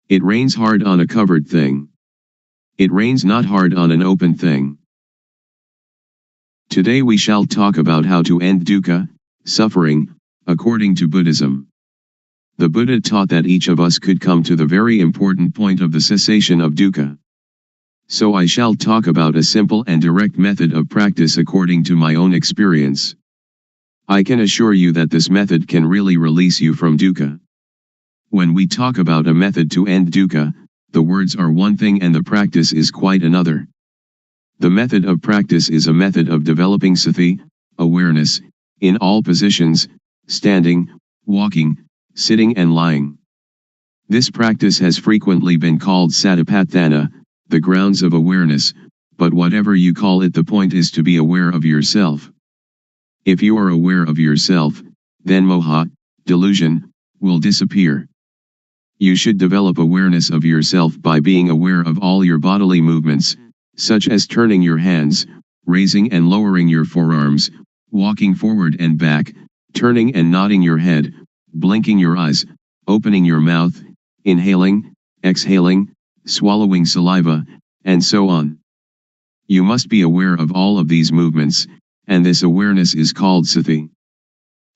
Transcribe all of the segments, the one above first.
It rains hard on a covered thing. It rains not hard on an open thing. Today we shall talk about how to end dukkha, suffering, according to Buddhism. The Buddha taught that each of us could come to the very important point of the cessation of dukkha. So I shall talk about a simple and direct method of practice according to my own experience. I can assure you that this method can really release you from dukkha. When we talk about a method to end dukkha, the words are one thing and the practice is quite another. The method of practice is a method of developing sati, awareness, in all positions, standing, walking, sitting and lying. This practice has frequently been called satipatthana, the grounds of awareness, but whatever you call it, the point is to be aware of yourself. If you are aware of yourself, then moha, delusion, will disappear. You should develop awareness of yourself by being aware of all your bodily movements, such as turning your hands, raising and lowering your forearms, walking forward and back, turning and nodding your head, blinking your eyes, opening your mouth, inhaling, exhaling, swallowing saliva, and so on. You must be aware of all of these movements, and this awareness is called sati.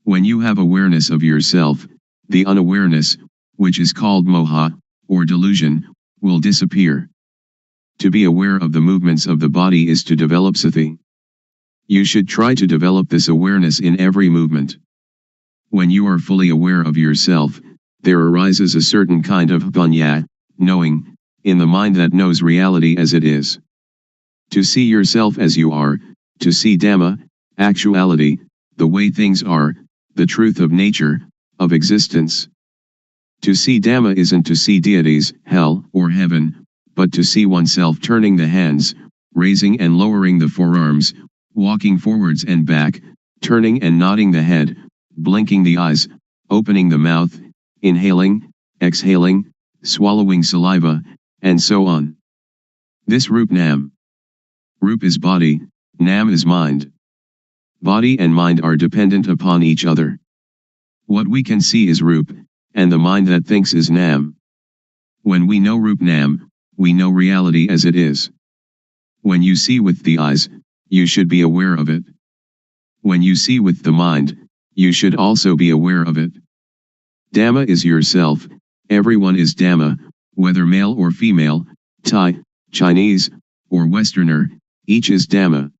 When you have awareness of yourself, the unawareness, which is called moha, or delusion, will disappear. To be aware of the movements of the body is to develop sati. You should try to develop this awareness in every movement. When you are fully aware of yourself, there arises a certain kind of panya, knowing, in the mind that knows reality as it is. To see yourself as you are, to see Dhamma, actuality, the way things are, the truth of nature, of existence. To see Dhamma isn't to see deities, hell, or heaven, but to see oneself turning the hands, raising and lowering the forearms, walking forwards and back, turning and nodding the head, blinking the eyes, opening the mouth, inhaling, exhaling, swallowing saliva, and so on. This Rup Nam. Rup is body, Nam is mind. Body and mind are dependent upon each other. What we can see is Rup, and the mind that thinks is Nam. When we know Rup Nam, we know reality as it is. When you see with the eyes, you should be aware of it. When you see with the mind, you should also be aware of it. Dhamma is yourself, everyone is Dhamma, whether male or female, Thai, Chinese, or Westerner, each is Dhamma.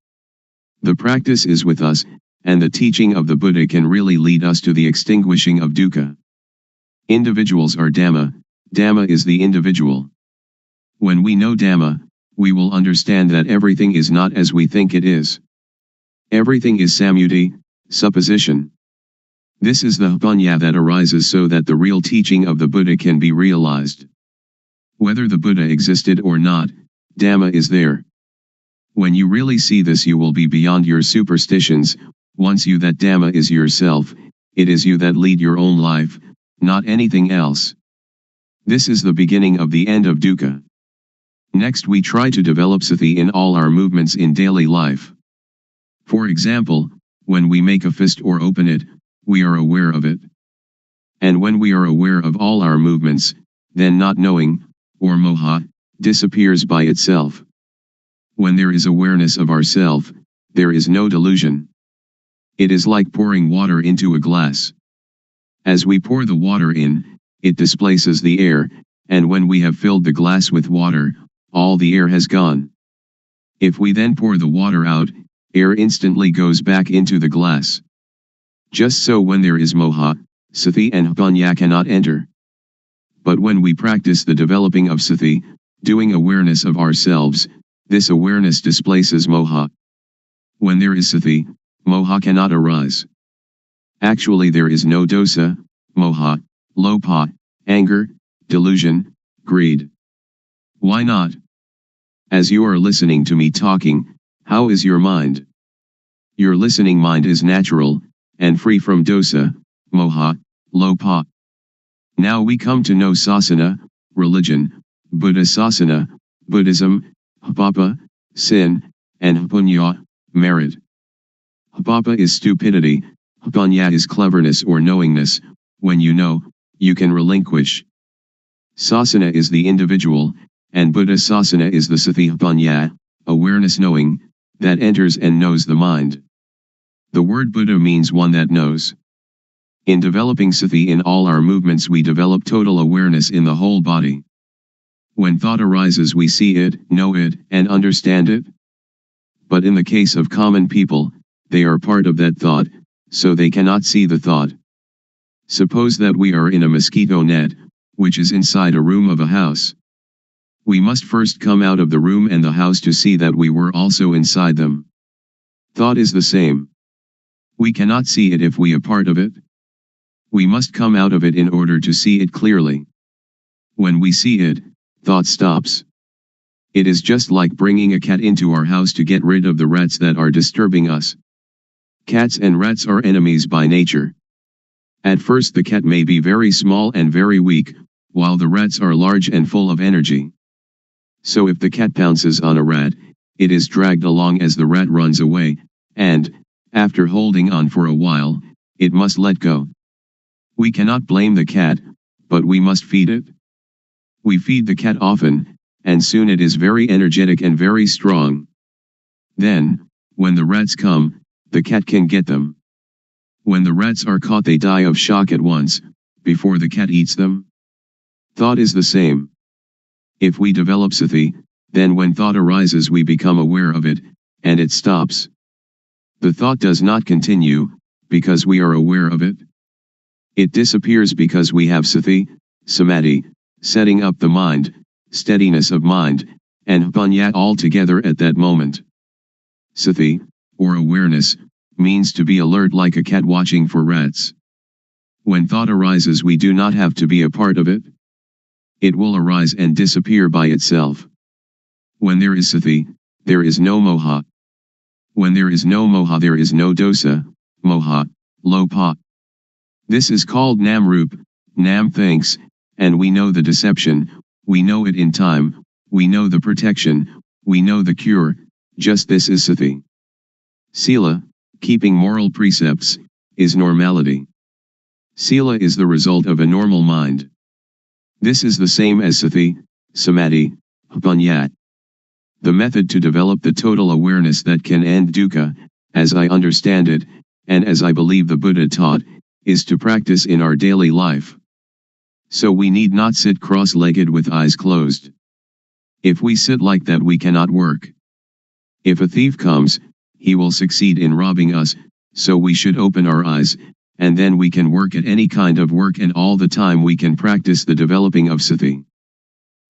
The practice is with us, and the teaching of the Buddha can really lead us to the extinguishing of dukkha. Individuals are Dhamma, Dhamma is the individual. When we know Dhamma, we will understand that everything is not as we think it is. Everything is samyuti, supposition. This is the panya that arises so that the real teaching of the Buddha can be realized. Whether the Buddha existed or not, Dhamma is there. When you really see this, you will be beyond your superstitions. Once you that Dhamma is yourself, it is you that lead your own life, not anything else. This is the beginning of the end of dukkha. Next we try to develop sati in all our movements in daily life. For example, when we make a fist or open it, we are aware of it. And when we are aware of all our movements, then not knowing, or moha, disappears by itself. When there is awareness of ourself, there is no delusion. It is like pouring water into a glass. As we pour the water in, it displaces the air, and when we have filled the glass with water, all the air has gone. If we then pour the water out, air instantly goes back into the glass. Just so when there is moha, sati and panya cannot enter. But when we practice the developing of sati, doing awareness of ourselves, this awareness displaces moha. When there is sati, moha cannot arise. Actually there is no dosa, moha, lopa, anger, delusion, greed. Why not? As you are listening to me talking, how is your mind? Your listening mind is natural, and free from dosa, moha, lopa. Now we come to no sasana, religion, Buddha sasana, Buddhism, papa, sin, and punya, merit. Papa is stupidity, punya is cleverness or knowingness. When you know, you can relinquish. Sasana is the individual, and Buddha sasana is the sati punya, awareness knowing, that enters and knows the mind. The word Buddha means one that knows. In developing sati in all our movements we develop total awareness in the whole body. When thought arises we see it, know it, and understand it. But in the case of common people, they are part of that thought, so they cannot see the thought. Suppose that we are in a mosquito net, which is inside a room of a house. We must first come out of the room and the house to see that we were also inside them. Thought is the same. We cannot see it if we are part of it. We must come out of it in order to see it clearly. When we see it, thought stops. It is just like bringing a cat into our house to get rid of the rats that are disturbing us. Cats and rats are enemies by nature. At first the cat may be very small and very weak, while the rats are large and full of energy. So if the cat pounces on a rat, it is dragged along as the rat runs away, and, after holding on for a while, it must let go. We cannot blame the cat, but we must feed it. We feed the cat often, and soon it is very energetic and very strong. Then, when the rats come, the cat can get them. When the rats are caught they die of shock at once, before the cat eats them. Thought is the same. If we develop sati, then when thought arises we become aware of it, and it stops. The thought does not continue, because we are aware of it. It disappears because we have sati, samadhi, setting up the mind, steadiness of mind, and punya all together at that moment. Sati, or awareness, means to be alert like a cat watching for rats. When thought arises we do not have to be a part of it. It will arise and disappear by itself. When there is sati, there is no moha. When there is no moha there is no dosa, moha, lopa. This is called namrup, nam thinks, and we know the deception, we know it in time, we know the protection, we know the cure, just this is sati. Sila, keeping moral precepts, is normality. Sila is the result of a normal mind. This is the same as sati, samadhi, punya. The method to develop the total awareness that can end dukkha, as I understand it, and as I believe the Buddha taught, is to practice in our daily life. So we need not sit cross-legged with eyes closed. If we sit like that we cannot work. If a thief comes, he will succeed in robbing us, so we should open our eyes, and then we can work at any kind of work and all the time we can practice the developing of sati.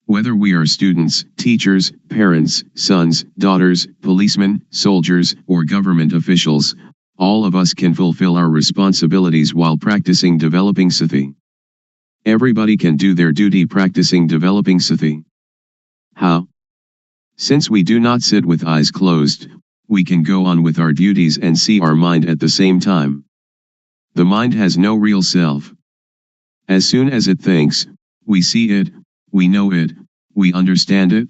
Whether we are students, teachers, parents, sons, daughters, policemen, soldiers, or government officials, all of us can fulfill our responsibilities while practicing developing sati. Everybody can do their duty practicing developing sati. How? Since we do not sit with eyes closed, we can go on with our duties and see our mind at the same time. The mind has no real self. As soon as it thinks, we see it, we know it, we understand it.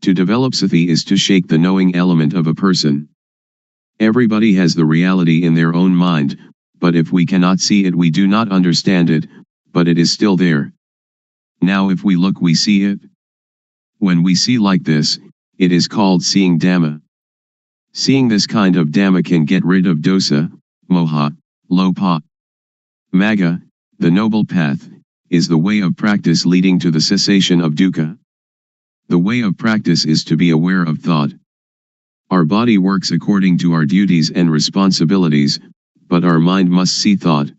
To develop sati is to shake the knowing element of a person. Everybody has the reality in their own mind, but if we cannot see it we do not understand it, but it is still there. Now if we look we see it. When we see like this, it is called seeing Dhamma. Seeing this kind of Dhamma can get rid of dosa, moha, lopa. Magga, the noble path, is the way of practice leading to the cessation of dukkha. The way of practice is to be aware of thought. Our body works according to our duties and responsibilities, but our mind must see thought.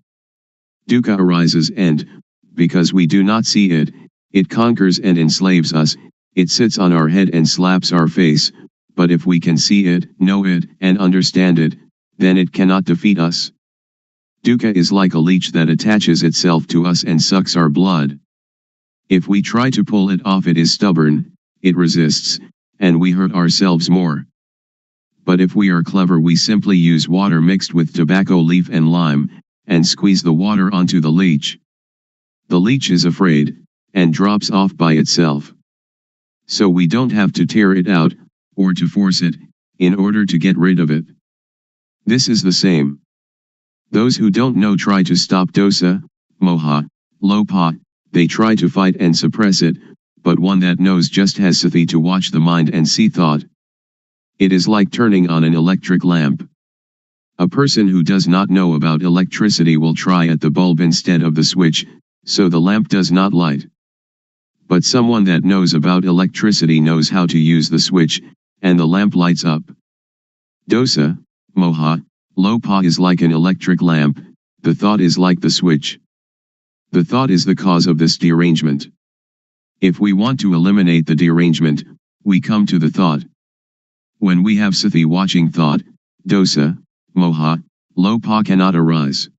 Dukkha arises and, because we do not see it, it conquers and enslaves us, it sits on our head and slaps our face, but if we can see it, know it, and understand it, then it cannot defeat us. Dukkha is like a leech that attaches itself to us and sucks our blood. If we try to pull it off, it is stubborn, it resists, and we hurt ourselves more. But if we are clever, we simply use water mixed with tobacco leaf and lime, and squeeze the water onto the leech. The leech is afraid, and drops off by itself. So we don't have to tear it out, or to force it, in order to get rid of it. This is the same. Those who don't know try to stop dosa, moha, lopa, they try to fight and suppress it, but one that knows just has sati to watch the mind and see thought. It is like turning on an electric lamp. A person who does not know about electricity will try at the bulb instead of the switch, so the lamp does not light. But someone that knows about electricity knows how to use the switch, and the lamp lights up. Dosa, moha, lopa is like an electric lamp, the thought is like the switch. The thought is the cause of this derangement. If we want to eliminate the derangement, we come to the thought. When we have sati watching thought, dosa, moha, lopa cannot arise.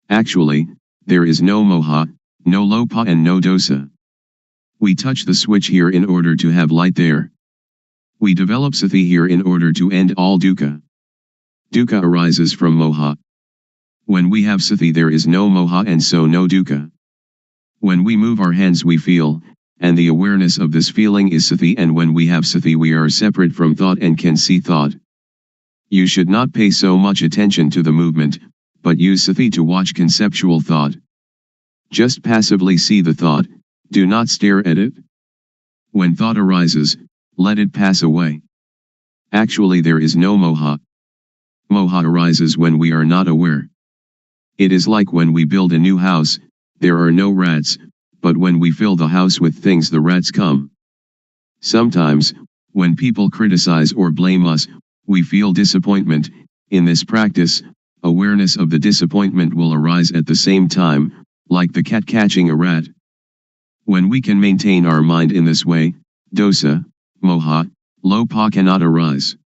Actually, there is no moha, no lopa and no dosa. We touch the switch here in order to have light there. We develop sati here in order to end all dukkha. Dukkha arises from moha. When we have sati, there is no moha and so no dukkha. When we move our hands we feel, and the awareness of this feeling is sati, and when we have sati we are separate from thought and can see thought. You should not pay so much attention to the movement, but use sati to watch conceptual thought. Just passively see the thought, do not stare at it. When thought arises, let it pass away. Actually, there is no moha. Moha arises when we are not aware. It is like when we build a new house, there are no rats, but when we fill the house with things the rats come. Sometimes, when people criticize or blame us, we feel disappointment. In this practice, awareness of the disappointment will arise at the same time, like the cat catching a rat. When we can maintain our mind in this way, dosa, moha, lopa cannot arise.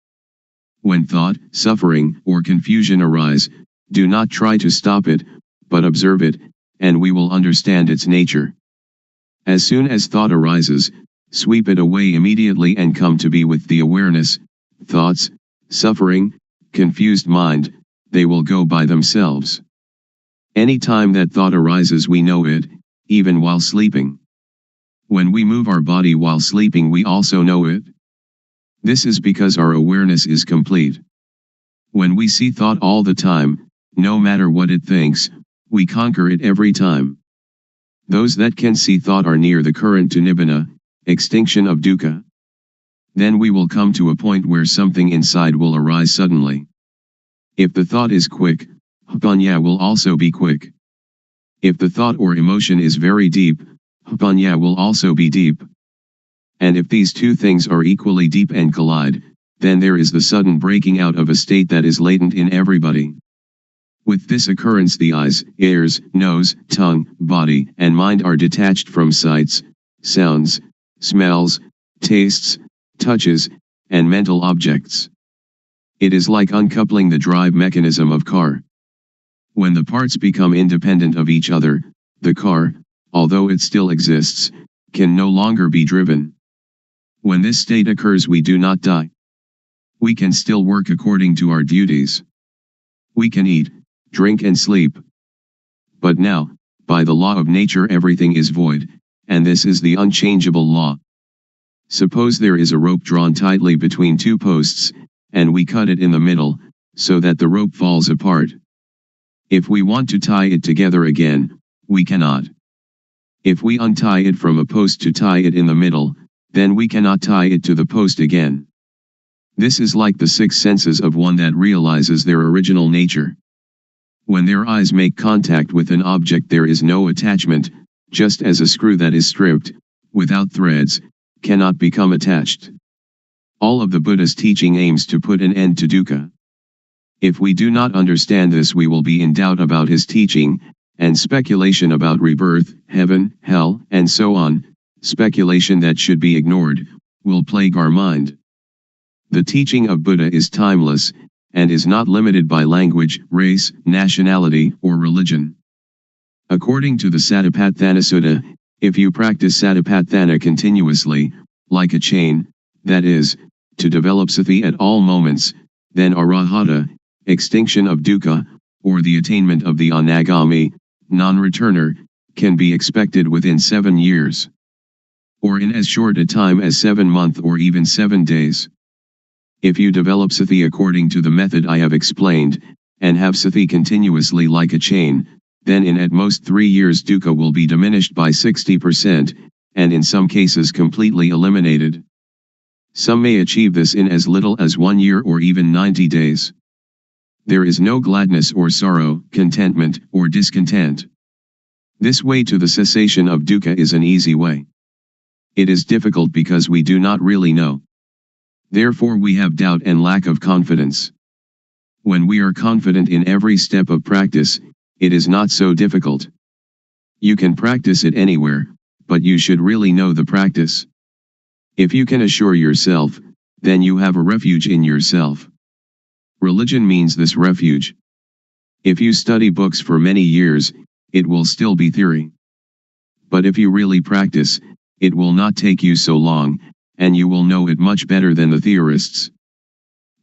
When thought, suffering, or confusion arise, do not try to stop it, but observe it, and we will understand its nature. As soon as thought arises, sweep it away immediately and come to be with the awareness. Thoughts, suffering, confused mind, they will go by themselves. Any time that thought arises we know it, even while sleeping. When we move our body while sleeping we also know it. This is because our awareness is complete. When we see thought all the time, no matter what it thinks, we conquer it every time. Those that can see thought are near the current to nibbana, extinction of dukkha. Then we will come to a point where something inside will arise suddenly. If the thought is quick, panya will also be quick. If the thought or emotion is very deep, panya will also be deep. And if these two things are equally deep and collide, then there is the sudden breaking out of a state that is latent in everybody. With this occurrence the eyes, ears, nose, tongue, body, and mind are detached from sights, sounds, smells, tastes, touches, and mental objects. It is like uncoupling the drive mechanism of car. When the parts become independent of each other, the car, although it still exists, can no longer be driven. When this state occurs we do not die. We can still work according to our duties. We can eat, drink and sleep. But now, by the law of nature everything is void, and this is the unchangeable law. Suppose there is a rope drawn tightly between two posts, and we cut it in the middle, so that the rope falls apart. If we want to tie it together again, we cannot. If we untie it from a post to tie it in the middle, then we cannot tie it to the post again. This is like the six senses of one that realizes their original nature. When their eyes make contact with an object there is no attachment, just as a screw that is stripped, without threads, cannot become attached. All of the Buddha's teaching aims to put an end to dukkha. If we do not understand this we will be in doubt about his teaching, and speculation about rebirth, heaven, hell, and so on, speculation that should be ignored, will plague our mind. The teaching of Buddha is timeless, and is not limited by language, race, nationality, or religion. According to the Satipatthana Sutta, if you practice Satipatthana continuously, like a chain, that is, to develop sati at all moments, then arahata, extinction of dukkha, or the attainment of the anagami, non-returner, can be expected within 7 years. Or in as short a time as 7 months or even 7 days. If you develop sati according to the method I have explained, and have sati continuously like a chain, then in at most 3 years dukkha will be diminished by 60%, and in some cases completely eliminated. Some may achieve this in as little as 1 year or even 90 days. There is no gladness or sorrow, contentment or discontent. This way to the cessation of dukkha is an easy way. It is difficult because we do not really know. Therefore we have doubt and lack of confidence. When we are confident in every step of practice, it is not so difficult. You can practice it anywhere, but you should really know the practice. If you can assure yourself, then you have a refuge in yourself. Religion means this refuge. If you study books for many years, it will still be theory. But if you really practice, it will not take you so long, and you will know it much better than the theorists.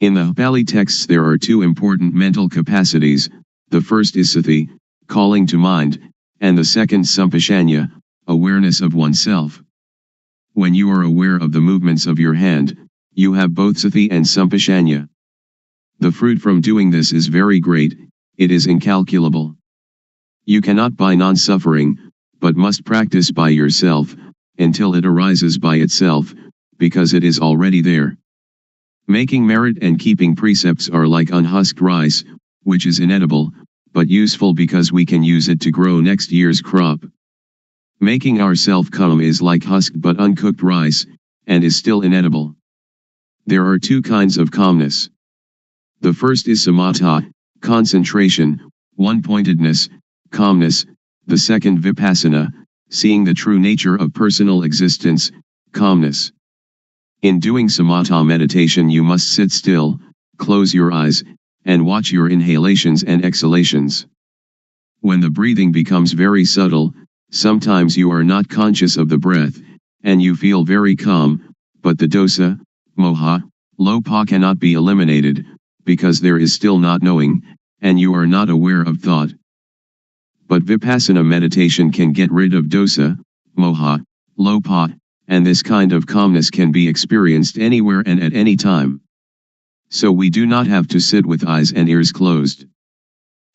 In the Pali texts there are 2 important mental capacities, the first is sati, calling to mind, and the second sampashanya, awareness of oneself. When you are aware of the movements of your hand, you have both sati and sampashanya. The fruit from doing this is very great, it is incalculable. You cannot buy non-suffering, but must practice by yourself, until it arises by itself, because it is already there. Making merit and keeping precepts are like unhusked rice, which is inedible, but useful because we can use it to grow next year's crop. Making ourself calm is like husked but uncooked rice, and is still inedible. There are 2 kinds of calmness. The first is samatha, concentration, one-pointedness, calmness, the second vipassana, seeing the true nature of personal existence, calmness. In doing samatha meditation you must sit still, close your eyes, and watch your inhalations and exhalations. When the breathing becomes very subtle, sometimes you are not conscious of the breath, and you feel very calm, but the dosa, moha, lopa cannot be eliminated, because there is still not knowing, and you are not aware of thought. But vipassana meditation can get rid of dosa, moha, lopa, and this kind of calmness can be experienced anywhere and at any time. So we do not have to sit with eyes and ears closed.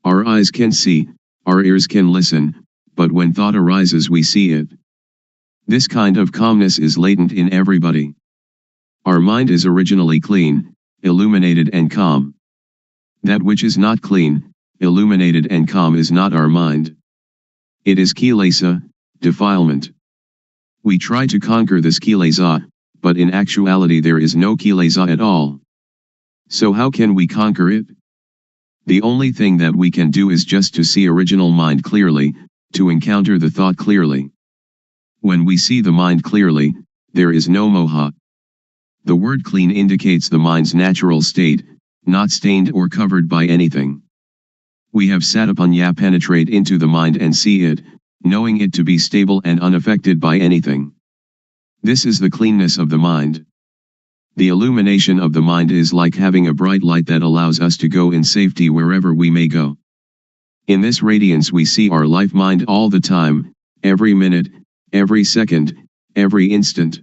Our eyes can see, our ears can listen, but when thought arises we see it. This kind of calmness is latent in everybody. Our mind is originally clean, illuminated and calm. That which is not clean, illuminated and calm is not our mind. It is kilesa, defilement. We try to conquer this kilesa, but in actuality there is no kilesa at all. So how can we conquer it? The only thing that we can do is just to see original mind clearly, to encounter the thought clearly. When we see the mind clearly, there is no moha. The word clean indicates the mind's natural state, not stained or covered by anything. We have satipanya penetrate into the mind and see it, knowing it to be stable and unaffected by anything. This is the cleanness of the mind. The illumination of the mind is like having a bright light that allows us to go in safety wherever we may go. In this radiance we see our life mind all the time, every minute, every second, every instant.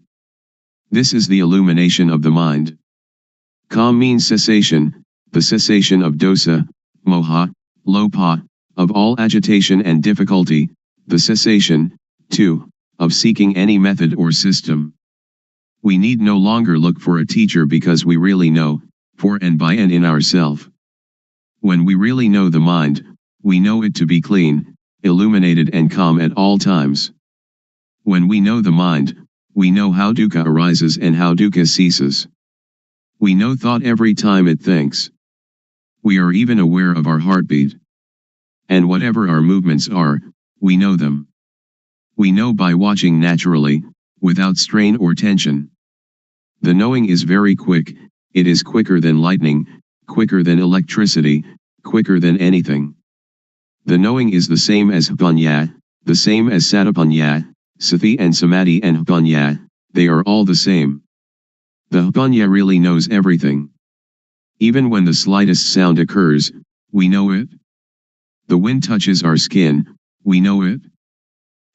This is the illumination of the mind. Calm means cessation, the cessation of dosa, moha, lopa, of all agitation and difficulty, the cessation, too, of seeking any method or system. We need no longer look for a teacher because we really know, for and by and in ourself. When we really know the mind, we know it to be clean, illuminated and calm at all times. When we know the mind, we know how dukkha arises and how dukkha ceases. We know thought every time it thinks. We are even aware of our heartbeat. And whatever our movements are, we know them. We know by watching naturally, without strain or tension. The knowing is very quick, it is quicker than lightning, quicker than electricity, quicker than anything. The knowing is the same as Hpanya, the same as Satipanya, Sati and Samadhi and Hpanya, they are all the same. The Hpanya really knows everything. Even when the slightest sound occurs, we know it. The wind touches our skin, we know it.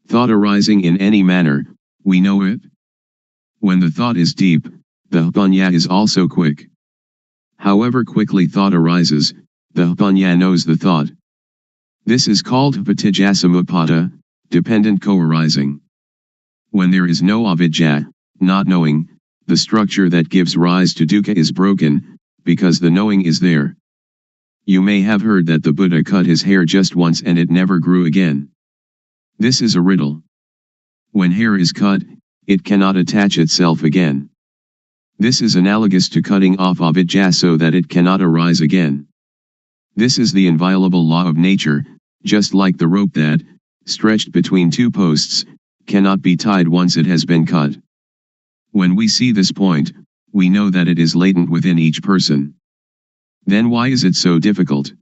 Thought arising in any manner, we know it. When the thought is deep, the Hpanya is also quick. However quickly thought arises, the Hpanya knows the thought. This is called Hpatijasa dependent co-arising. When there is no avidya, not knowing, the structure that gives rise to dukkha is broken, because the knowing is there. You may have heard that the Buddha cut his hair just once and it never grew again. This is a riddle. When hair is cut, it cannot attach itself again. This is analogous to cutting off avidya so that it cannot arise again. This is the inviolable law of nature, just like the rope that, stretched between two posts, cannot be tied once it has been cut. When we see this point, we know that it is latent within each person. Then why is it so difficult?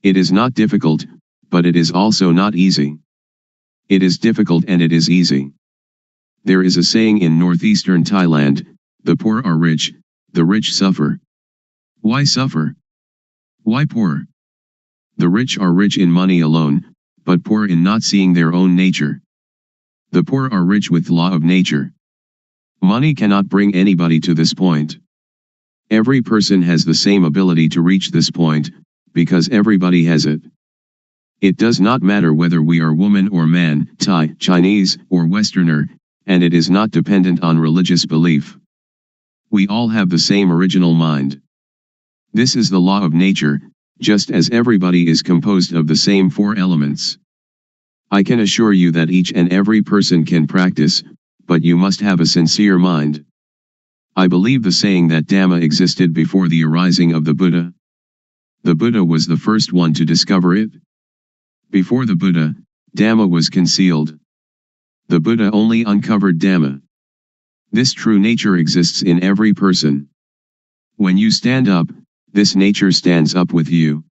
It is not difficult, but it is also not easy. It is difficult and it is easy. There is a saying in northeastern Thailand, the poor are rich, the rich suffer. Why suffer? Why poor? The rich are rich in money alone, but poor in not seeing their own nature. The poor are rich with law of nature. Money cannot bring anybody to this point. Every person has the same ability to reach this point, because everybody has it. It does not matter whether we are woman or man, Thai, Chinese, or Westerner, and it is not dependent on religious belief. We all have the same original mind. This is the law of nature, just as everybody is composed of the same four elements. I can assure you that each and every person can practice, but you must have a sincere mind. I believe the saying that Dhamma existed before the arising of the Buddha. The Buddha was the first one to discover it. Before the Buddha, Dhamma was concealed. The Buddha only uncovered Dhamma. This true nature exists in every person. When you stand up, this nature stands up with you.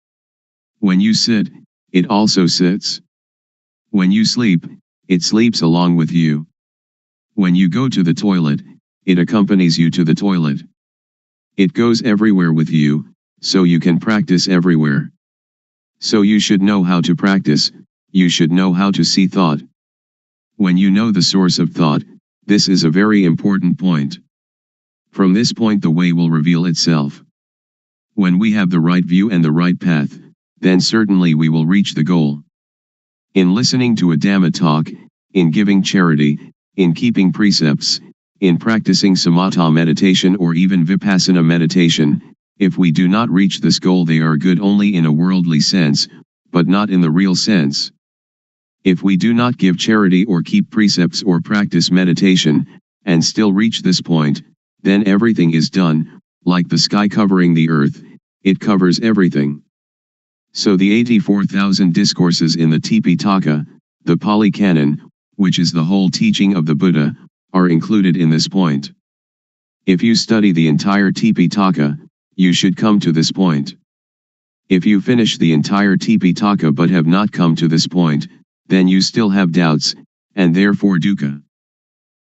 When you sit, it also sits. When you sleep, it sleeps along with you. When you go to the toilet, it accompanies you to the toilet. It goes everywhere with you, so you can practice everywhere. So you should know how to practice, you should know how to see thought. When you know the source of thought, this is a very important point. From this point the way will reveal itself. When we have the right view and the right path, then certainly we will reach the goal. In listening to a Dhamma talk, in giving charity, in keeping precepts, in practicing samatha meditation or even Vipassana meditation, if we do not reach this goal they are good only in a worldly sense, but not in the real sense. If we do not give charity or keep precepts or practice meditation, and still reach this point, then everything is done, like the sky covering the earth, it covers everything. So the 84,000 discourses in the Tipitaka, the Pali Canon, which is the whole teaching of the Buddha, are included in this point. If you study the entire Tipitaka, you should come to this point. If you finish the entire Tipitaka but have not come to this point, then you still have doubts, and therefore dukkha.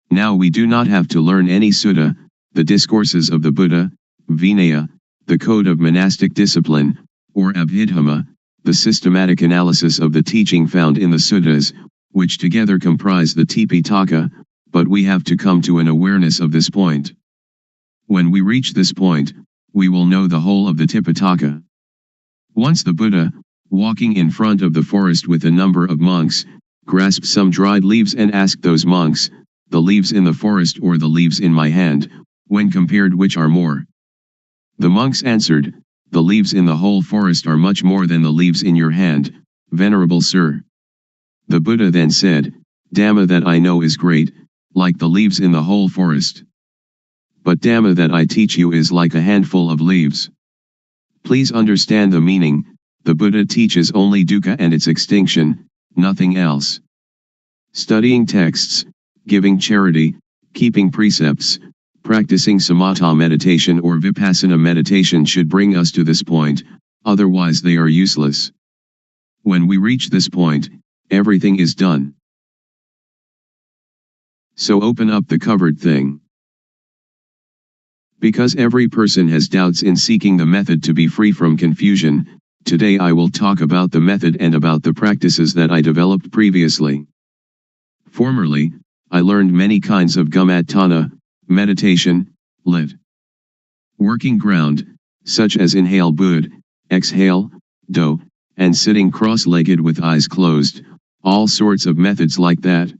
Now we do not have to learn any sutta, the discourses of the Buddha, Vinaya, the code of monastic discipline, or Abhidhamma, the systematic analysis of the teaching found in the suttas, which together comprise the Tipitaka, but we have to come to an awareness of this point. When we reach this point, we will know the whole of the Tipitaka. Once the Buddha, walking in front of the forest with a number of monks, grasped some dried leaves and asked those monks, the leaves in the forest or the leaves in my hand, when compared which are more? The monks answered, the leaves in the whole forest are much more than the leaves in your hand, venerable sir. The Buddha then said, Dhamma that I know is great, like the leaves in the whole forest. But Dhamma that I teach you is like a handful of leaves. Please understand the meaning, the Buddha teaches only dukkha and its extinction, nothing else. Studying texts, giving charity, keeping precepts, Practicing samatha meditation or vipassana meditation should bring us to this point, otherwise they are useless. When we reach this point, everything is done. So open up the covered thing. Because every person has doubts in seeking the method to be free from confusion, today I will talk about the method and about the practices that I developed previously. Formerly, I learned many kinds of gumatthana, meditation, lit. Working ground, such as inhale bud, exhale, do, and sitting cross-legged with eyes closed, all sorts of methods like that.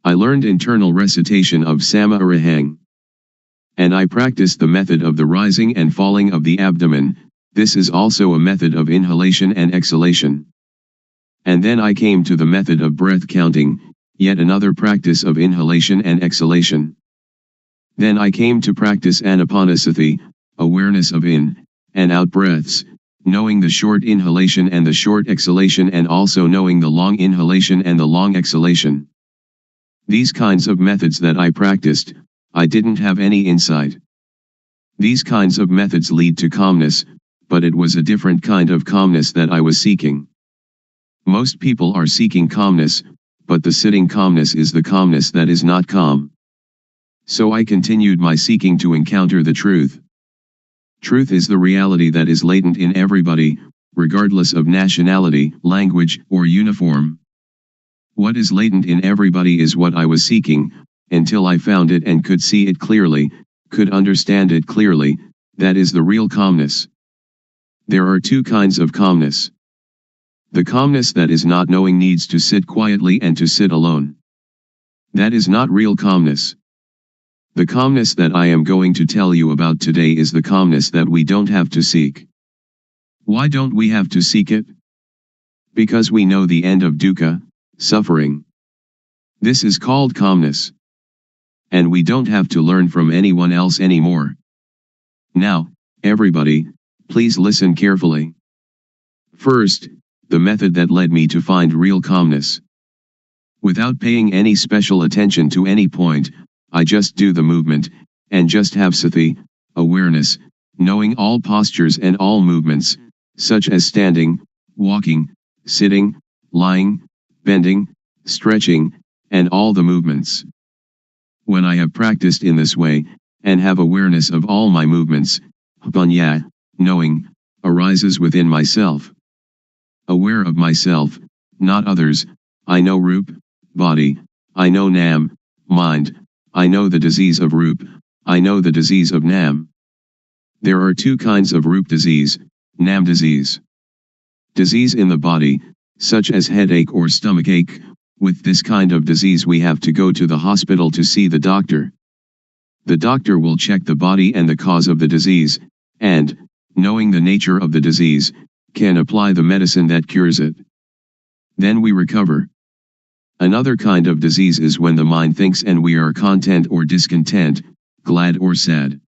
I learned internal recitation of sama arahang. And I practiced the method of the rising and falling of the abdomen. This is also a method of inhalation and exhalation. And then I came to the method of breath counting, yet another practice of inhalation and exhalation. Then I came to practice anapanasati, awareness of in and out breaths, knowing the short inhalation and the short exhalation, and also knowing the long inhalation and the long exhalation. These kinds of methods that I practiced, I didn't have any insight. These kinds of methods lead to calmness, but it was a different kind of calmness that I was seeking. Most people are seeking calmness, but the sitting calmness is the calmness that is not calm. So I continued my seeking to encounter the truth. Truth is the reality that is latent in everybody, regardless of nationality, language, or uniform. What is latent in everybody is what I was seeking, until I found it and could see it clearly, could understand it clearly. That is the real calmness. There are two kinds of calmness. The calmness that is not knowing needs to sit quietly and to sit alone. That is not real calmness. The calmness that I am going to tell you about today is the calmness that we don't have to seek. Why don't we have to seek it? Because we know the end of dukkha, suffering. This is called calmness. And we don't have to learn from anyone else anymore. Now, everybody, please listen carefully. First, the method that led me to find real calmness. Without paying any special attention to any point, I just do the movement, and just have sati, awareness, knowing all postures and all movements, such as standing, walking, sitting, lying, bending, stretching, and all the movements. When I have practiced in this way, and have awareness of all my movements, panya, knowing, arises within myself. Aware of myself, not others, I know rup, body, I know nam, mind, I know the disease of rup, I know the disease of nam. There are two kinds of rup disease, nam disease. Disease in the body, such as headache or stomachache. With this kind of disease we have to go to the hospital to see the doctor. The doctor will check the body and the cause of the disease, and, knowing the nature of the disease, can apply the medicine that cures it. Then we recover. Another kind of disease is when the mind thinks and we are content or discontent, glad or sad.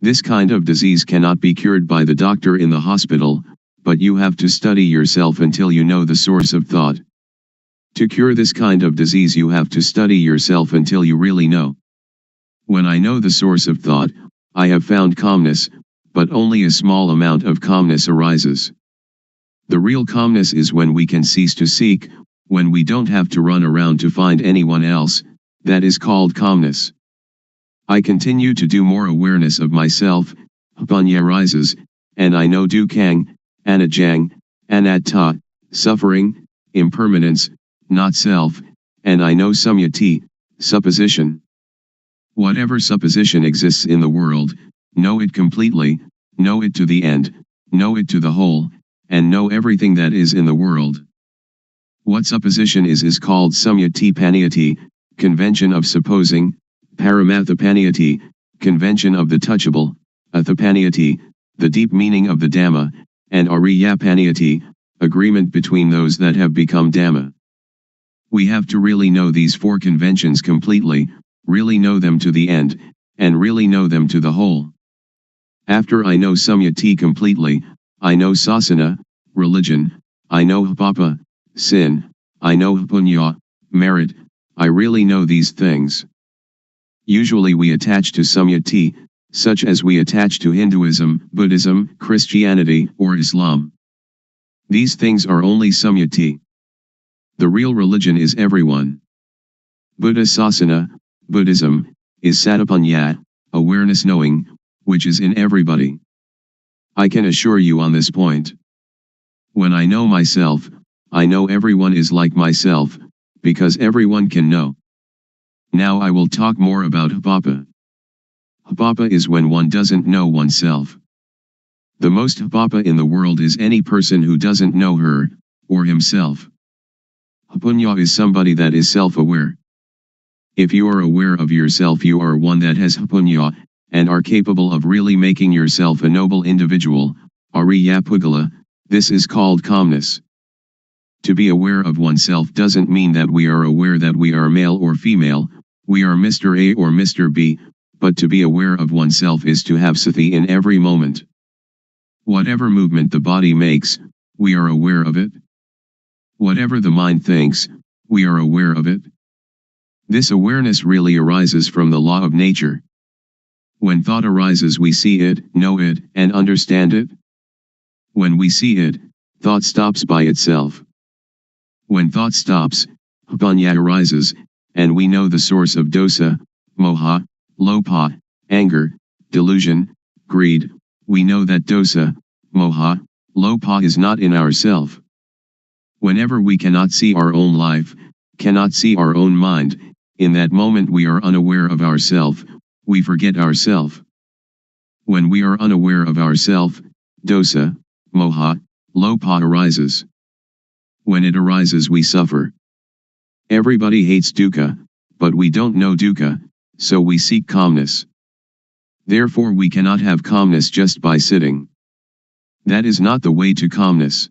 This kind of disease cannot be cured by the doctor in the hospital, but you have to study yourself until you know the source of thought. To cure this kind of disease you have to study yourself until you really know. When I know the source of thought, I have found calmness, but only a small amount of calmness arises. The real calmness is when we can cease to seek, when we don't have to run around to find anyone else, that is called calmness. I continue to do more awareness of myself, panya rises, and I know dukkang, anajang, anatta, suffering, impermanence, not self, and I know samyati, supposition. Whatever supposition exists in the world, know it completely, know it to the end, know it to the whole, and know everything that is in the world. What supposition is called samyati paniyati, convention of supposing, paramathapaniyati, convention of the touchable, athapaniyati, the deep meaning of the Dhamma, and ariyapaniyati, agreement between those that have become Dhamma. We have to really know these four conventions completely, really know them to the end, and really know them to the whole. After I know samyati completely, I know sasana, religion, I know papa, sin, I know punya, merit, I really know these things. Usually we attach to samyati, such as we attach to Hinduism, Buddhism, Christianity, or Islam. These things are only samyati. The real religion is everyone. Buddha Sasana, Buddhism, is satapanya, awareness knowing, which is in everybody. I can assure you on this point. When I know myself, I know everyone is like myself, because everyone can know. Now I will talk more about hapapa. Hapapa is when one doesn't know oneself. The most hapapa in the world is any person who doesn't know her, or himself. Hapunya is somebody that is self-aware. If you are aware of yourself, you are one that has hapunya, and are capable of really making yourself a noble individual, Ariya Pugala. This is called calmness. To be aware of oneself doesn't mean that we are aware that we are male or female, we are Mr. A or Mr. B, but to be aware of oneself is to have sati in every moment. Whatever movement the body makes, we are aware of it. Whatever the mind thinks, we are aware of it. This awareness really arises from the law of nature. When thought arises, we see it, know it, and understand it. When we see it, thought stops by itself. When thought stops, hapanya arises, and we know the source of dosa, moha, lopa, anger, delusion, greed. We know that dosa, moha, lopa is not in ourself. Whenever we cannot see our own life, cannot see our own mind, in that moment we are unaware of ourself, we forget ourself. When we are unaware of ourself, dosa, moha, lopa arises. When it arises, we suffer. Everybody hates dukkha, but we don't know dukkha, so we seek calmness. Therefore we cannot have calmness just by sitting. That is not the way to calmness.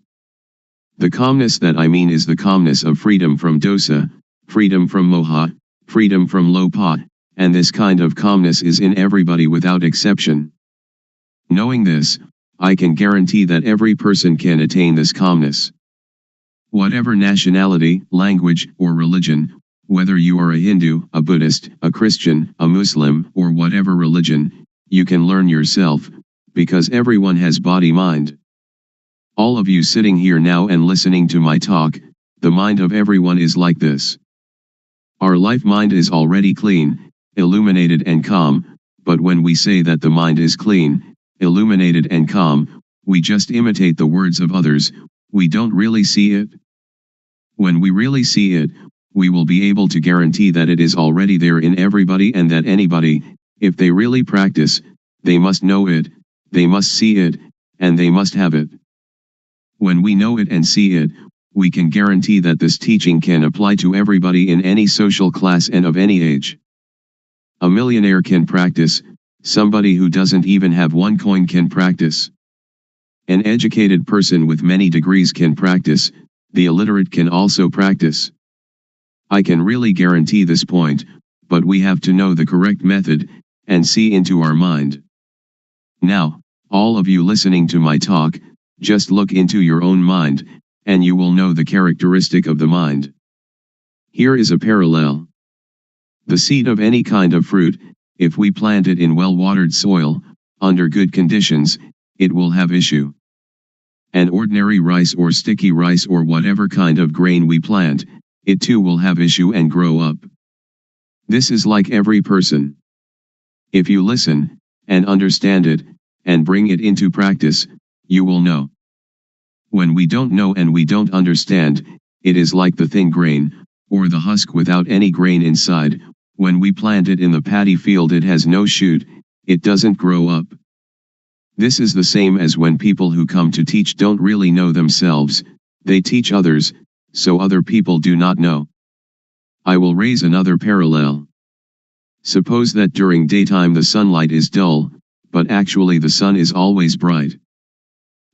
The calmness that I mean is the calmness of freedom from dosa, freedom from moha, freedom from lopa, and this kind of calmness is in everybody without exception. Knowing this, I can guarantee that every person can attain this calmness. Whatever nationality, language, or religion, whether you are a Hindu, a Buddhist, a Christian, a Muslim, or whatever religion, you can learn yourself, because everyone has body-mind. All of you sitting here now and listening to my talk, the mind of everyone is like this. Our life mind is already clean, illuminated and calm, but when we say that the mind is clean, illuminated and calm, we just imitate the words of others, we don't really see it. When we really see it, we will be able to guarantee that it is already there in everybody and that anybody, if they really practice, they must know it, they must see it, and they must have it. When we know it and see it, we can guarantee that this teaching can apply to everybody in any social class and of any age. A millionaire can practice, somebody who doesn't even have one coin can practice. An educated person with many degrees can practice, the illiterate can also practice. I can really guarantee this point, but we have to know the correct method, and see into our mind. Now, all of you listening to my talk, just look into your own mind, and you will know the characteristic of the mind. Here is a parallel. The seed of any kind of fruit, if we plant it in well-watered soil, under good conditions, it will have issue. An ordinary rice or sticky rice or whatever kind of grain we plant, it too will have issue and grow up. This is like every person. If you listen, and understand it, and bring it into practice, you will know. When we don't know and we don't understand, it is like the thin grain, or the husk without any grain inside. When we plant it in the paddy field, it has no shoot, it doesn't grow up. This is the same as when people who come to teach don't really know themselves, they teach others, so other people do not know. I will raise another parallel. Suppose that during daytime the sunlight is dull, but actually the sun is always bright.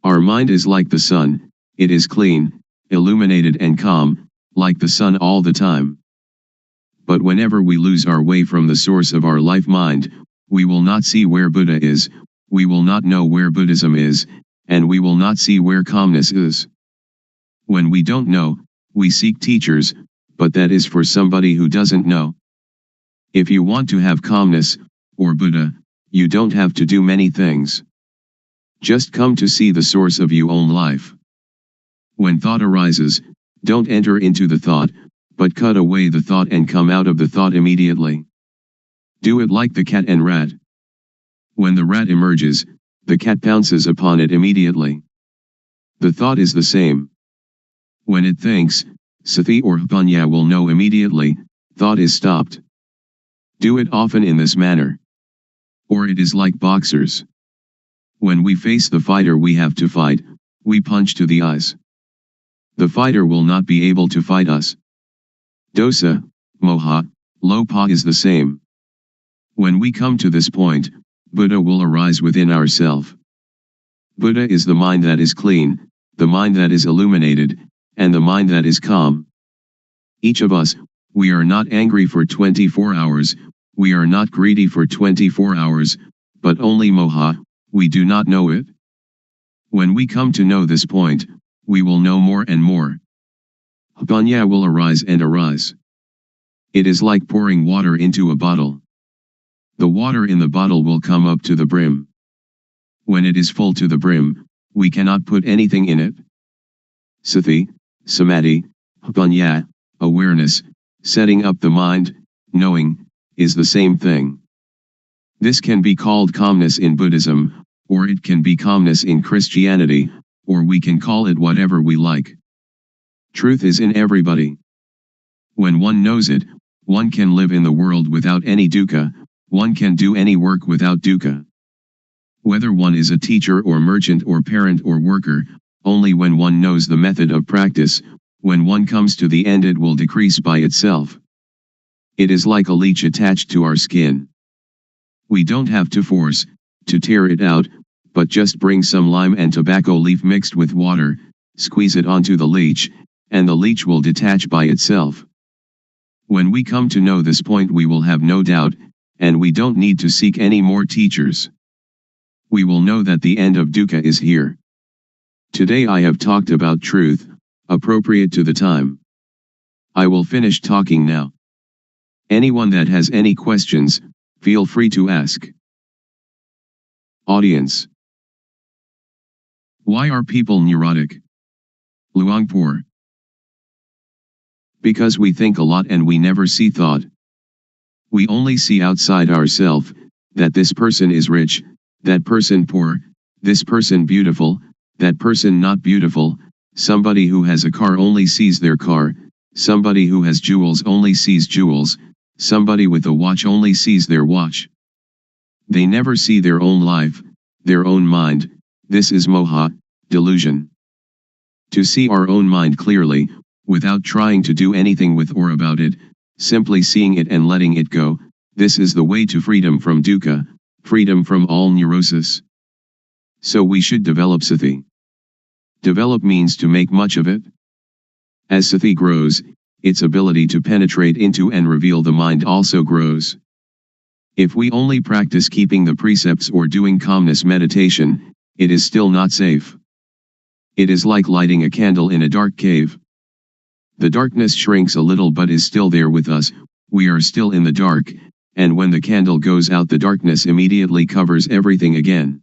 Our mind is like the sun, it is clean, illuminated and calm, like the sun all the time. But whenever we lose our way from the source of our life mind, we will not see where Buddha is, we will not know where Buddhism is, and we will not see where calmness is. When we don't know, we seek teachers, but that is for somebody who doesn't know. If you want to have calmness, or Buddha, you don't have to do many things. Just come to see the source of your own life. When thought arises, don't enter into the thought, but cut away the thought and come out of the thought immediately. Do it like the cat and rat. When the rat emerges, the cat pounces upon it immediately. The thought is the same. When it thinks, sati or panya will know immediately, thought is stopped. Do it often in this manner. Or it is like boxers. When we face the fighter we have to fight, we punch to the eyes. The fighter will not be able to fight us. Dosa, moha, lopa is the same. When we come to this point, Buddha will arise within ourself. Buddha is the mind that is clean, the mind that is illuminated, and the mind that is calm. Each of us, we are not angry for 24 hours, we are not greedy for 24 hours, but only moha, we do not know it. When we come to know this point, we will know more and more. Panya will arise and arise. It is like pouring water into a bottle. The water in the bottle will come up to the brim. When it is full to the brim, we cannot put anything in it. Sati, samadhi, panya, awareness, setting up the mind, knowing, is the same thing. This can be called calmness in Buddhism, or it can be calmness in Christianity, or we can call it whatever we like. Truth is in everybody. When one knows it, one can live in the world without any dukkha, one can do any work without dukkha. Whether one is a teacher or merchant or parent or worker, only when one knows the method of practice, when one comes to the end it will decrease by itself. It is like a leech attached to our skin. We don't have to force, to tear it out, but just bring some lime and tobacco leaf mixed with water, squeeze it onto the leech, and the leech will detach by itself. When we come to know this point we will have no doubt, and we don't need to seek any more teachers. We will know that the end of dukkha is here. Today I have talked about truth, appropriate to the time. I will finish talking now. Anyone that has any questions, feel free to ask. Audience. Why are people neurotic? Luangpor. Because we think a lot and we never see thought. We only see outside ourselves, that this person is rich, that person poor, this person beautiful, that person not beautiful, somebody who has a car only sees their car, somebody who has jewels only sees jewels, somebody with a watch only sees their watch. They never see their own life, their own mind. This is moha, delusion. To see our own mind clearly, without trying to do anything with or about it, simply seeing it and letting it go, this is the way to freedom from dukkha, freedom from all neurosis. So we should develop sati. Develop means to make much of it. As sati grows, its ability to penetrate into and reveal the mind also grows. If we only practice keeping the precepts or doing calmness meditation, it is still not safe. It is like lighting a candle in a dark cave. The darkness shrinks a little but is still there with us, we are still in the dark, and when the candle goes out the darkness immediately covers everything again.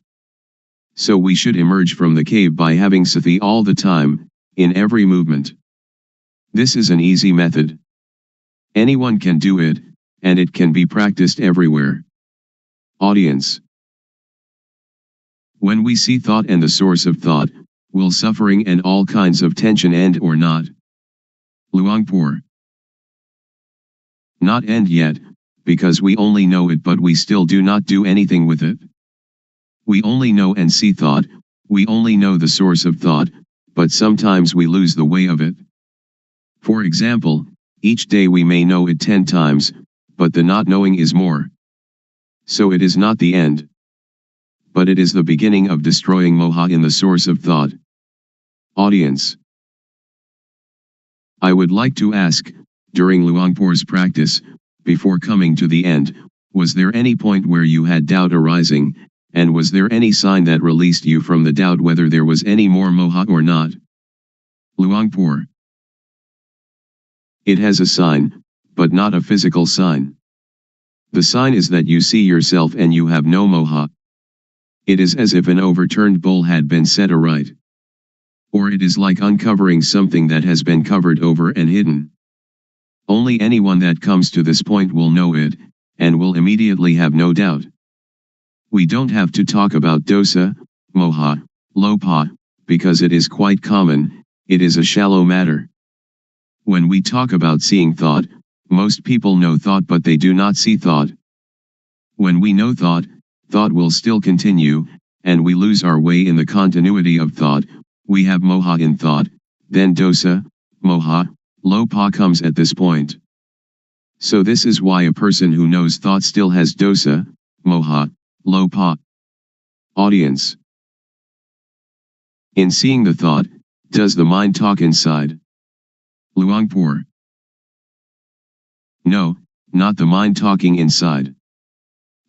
So we should emerge from the cave by having sati all the time, in every movement. This is an easy method. Anyone can do it, and it can be practiced everywhere. Audience. When we see thought and the source of thought, will suffering and all kinds of tension end or not? Luangpor. Not end yet, because we only know it but we still do not do anything with it. We only know and see thought, we only know the source of thought, but sometimes we lose the way of it. For example, each day we may know it 10 times, but the not knowing is more. So it is not the end. But it is the beginning of destroying moha in the source of thought. Audience. I would like to ask, during Luangpor's practice, before coming to the end, was there any point where you had doubt arising, and was there any sign that released you from the doubt whether there was any more moha or not? Luangpor. It has a sign, but not a physical sign. The sign is that you see yourself and you have no moha. It is as if an overturned bowl had been set aright. Or it is like uncovering something that has been covered over and hidden. Only anyone that comes to this point will know it, and will immediately have no doubt. We don't have to talk about dosa, moha, lopa, because it is quite common, it is a shallow matter. When we talk about seeing thought, most people know thought but they do not see thought. When we know thought, thought will still continue, and we lose our way in the continuity of thought. We have moha in thought, then dosa, moha, lopa comes at this point. So this is why a person who knows thought still has dosa, moha, lopa. Audience. In seeing the thought, does the mind talk inside? Luangpor. No, not the mind talking inside.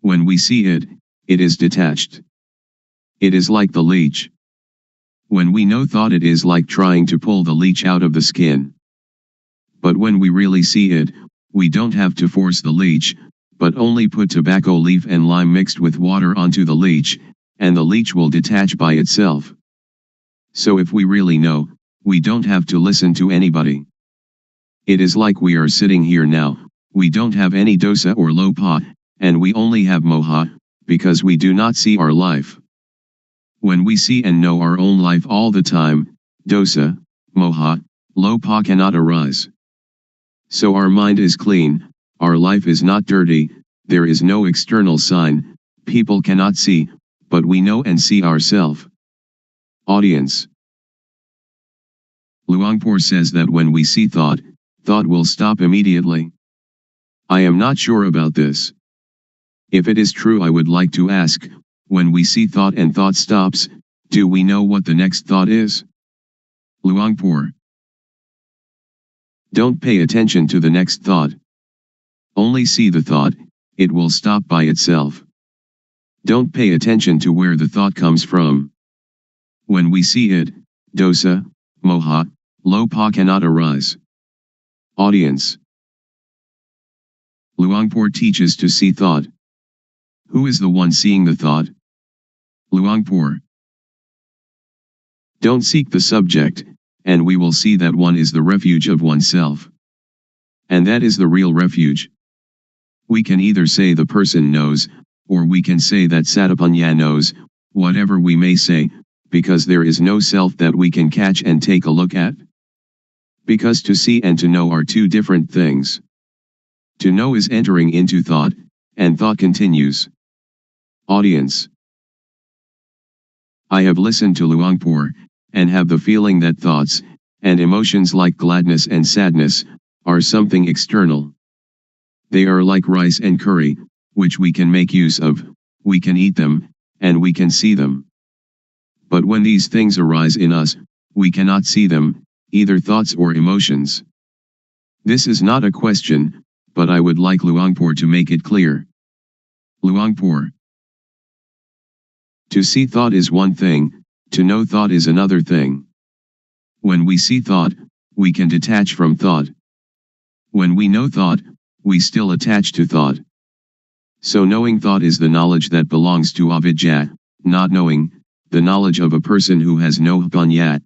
When we see it, it is detached. It is like the leech. When we know thought, it is like trying to pull the leech out of the skin. But when we really see it, we don't have to force the leech, but only put tobacco leaf and lime mixed with water onto the leech, and the leech will detach by itself. So if we really know, we don't have to listen to anybody. It is like we are sitting here now, we don't have any dosa or lopa, and we only have moha, because we do not see our life. When we see and know our own life all the time, dosa, moha, lopa cannot arise. So our mind is clean, our life is not dirty, there is no external sign, people cannot see, but we know and see ourselves. Audience. Luangpor says that when we see thought, thought will stop immediately. I am not sure about this. If it is true, I would like to ask, when we see thought and thought stops, do we know what the next thought is? Luangpor. Don't pay attention to the next thought. Only see the thought, it will stop by itself. Don't pay attention to where the thought comes from. When we see it, dosa, moha, lopa cannot arise. Audience. Luangpor teaches to see thought. Who is the one seeing the thought? Luangpor. Don't seek the subject, and we will see that one is the refuge of oneself. And that is the real refuge. We can either say the person knows, or we can say that Satapanya knows, whatever we may say, because there is no self that we can catch and take a look at. Because to see and to know are two different things. To know is entering into thought, and thought continues. Audience. I have listened to Luangpor, and have the feeling that thoughts, and emotions like gladness and sadness, are something external. They are like rice and curry, which we can make use of, we can eat them, and we can see them. But when these things arise in us, we cannot see them, either thoughts or emotions. This is not a question, but I would like Luangpor to make it clear. Luangpor. To see thought is one thing, to know thought is another thing. When we see thought, we can detach from thought. When we know thought, we still attach to thought. So knowing thought is the knowledge that belongs to avidya, not knowing, the knowledge of a person who has no panya.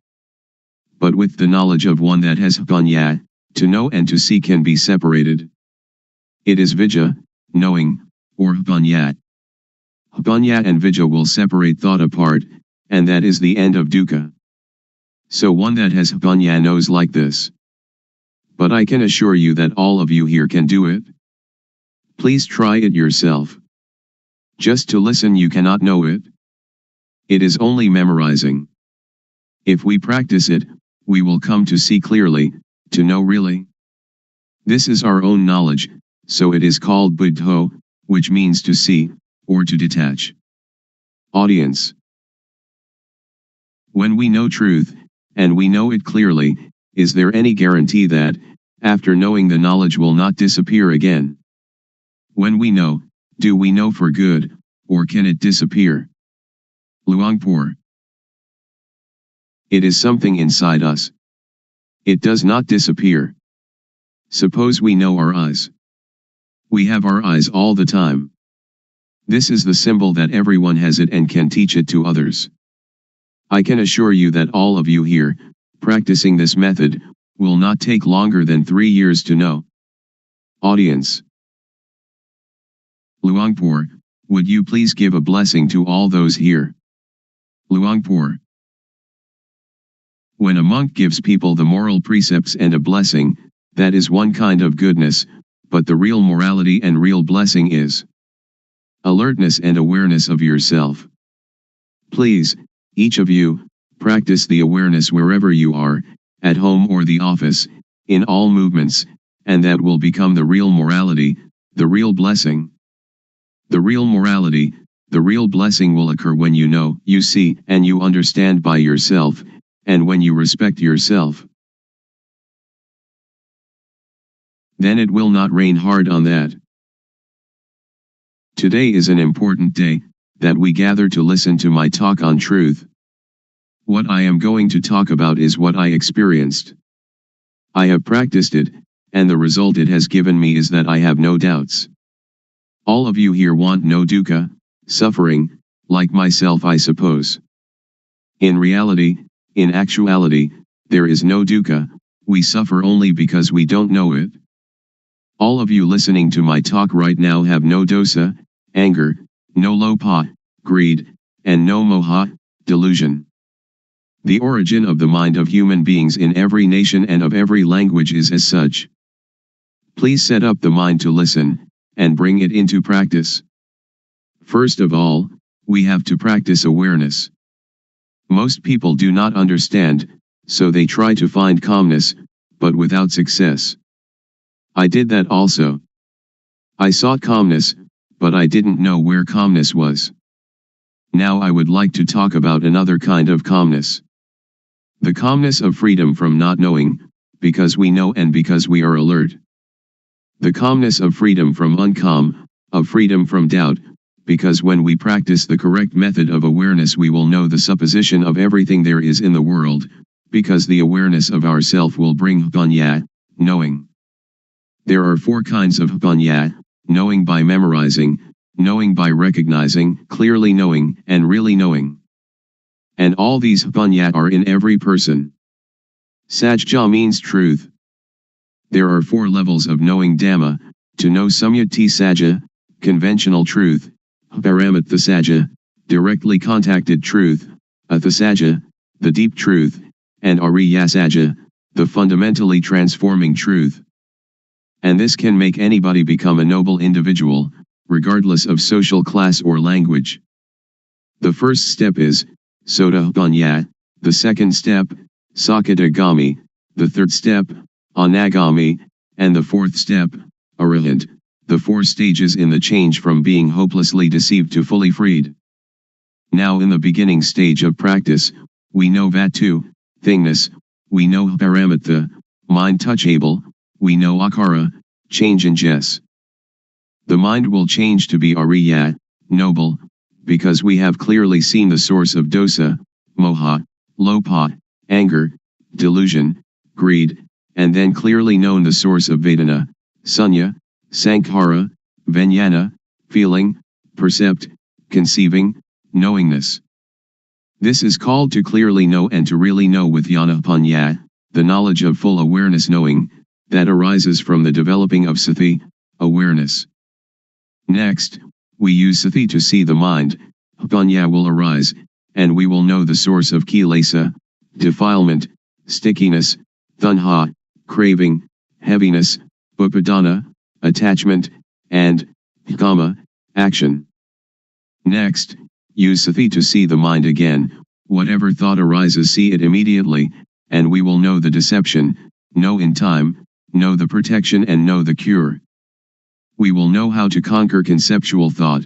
But with the knowledge of one that has panya, to know and to see can be separated. It is vidya, knowing, or panya. Panya and vidya will separate thought apart, and that is the end of dukkha. So one that has panya knows like this. But I can assure you that all of you here can do it. Please try it yourself. Just to listen you cannot know it. It is only memorizing. If we practice it, we will come to see clearly, to know really. This is our own knowledge, so it is called buddho, which means to see, or to detach. Audience. When we know truth, and we know it clearly, is there any guarantee that, after knowing the knowledge will not disappear again? When we know, do we know for good, or can it disappear? Luangpor. It is something inside us. It does not disappear. Suppose we know our eyes. We have our eyes all the time. This is the symbol that everyone has it and can teach it to others. I can assure you that all of you here, practicing this method, will not take longer than 3 years to know. Audience. Luangpor, would you please give a blessing to all those here? Luangpor. When a monk gives people the moral precepts and a blessing, that is one kind of goodness, but the real morality and real blessing is alertness and awareness of yourself. Please, each of you, practice the awareness wherever you are, at home or the office, in all movements, and that will become the real morality, the real blessing. The real morality, the real blessing will occur when you know, you see, and you understand by yourself, and when you respect yourself. Then it will not rain hard on that. Today is an important day, that we gather to listen to my talk on truth. What I am going to talk about is what I experienced. I have practiced it, and the result it has given me is that I have no doubts. All of you here want no dukkha, suffering, like myself I suppose. In reality, in actuality, there is no dukkha, we suffer only because we don't know it. All of you listening to my talk right now have no dosa, anger, no lopa, greed, and no moha, delusion. The origin of the mind of human beings in every nation and of every language is as such. Please set up the mind to listen, and bring it into practice. First of all, we have to practice awareness. Most people do not understand, so they try to find calmness, but without success. I did that also. I sought calmness, but I didn't know where calmness was. Now I would like to talk about another kind of calmness. The calmness of freedom from not knowing, because we know and because we are alert. The calmness of freedom from uncalm, of freedom from doubt, because when we practice the correct method of awareness we will know the supposition of everything there is in the world, because the awareness of ourself will bring panya, knowing. There are 4 kinds of panya, knowing by memorizing, knowing by recognizing, clearly knowing, and really knowing. And all these panya are in every person. Sajja means truth. There are 4 levels of knowing Dhamma, to know Samyati Sajja, conventional truth, Paramatha Sajja, directly contacted truth, Atha Sajja, the deep truth, and Ariya Sajja, the fundamentally transforming truth. And this can make anybody become a noble individual, regardless of social class or language. The first step is Sotapanya, the second step, Sakadagami, the third step, Anagami, and the fourth step, Arahant, the 4 stages in the change from being hopelessly deceived to fully freed. Now in the beginning stage of practice, we know Vatu, thingness, we know Paramatha, mind touchable, we know Akara, change in Jess. The mind will change to be Ariya, noble, because we have clearly seen the source of dosa, moha, lopa, anger, delusion, greed, and then clearly known the source of Vedana, sunya, sankhara, vijnana, feeling, percept, conceiving, knowingness. This is called to clearly know and to really know with jnana-panya, the knowledge of full awareness knowing, that arises from the developing of sati, awareness. Next, we use sati to see the mind, panya will arise, and we will know the source of kilesa, defilement, stickiness, tanha, craving, heaviness, upadana, attachment, and kama, action. Next, use sati to see the mind again, whatever thought arises see it immediately, and we will know the deception, know in time, know the protection and know the cure. We will know how to conquer conceptual thought.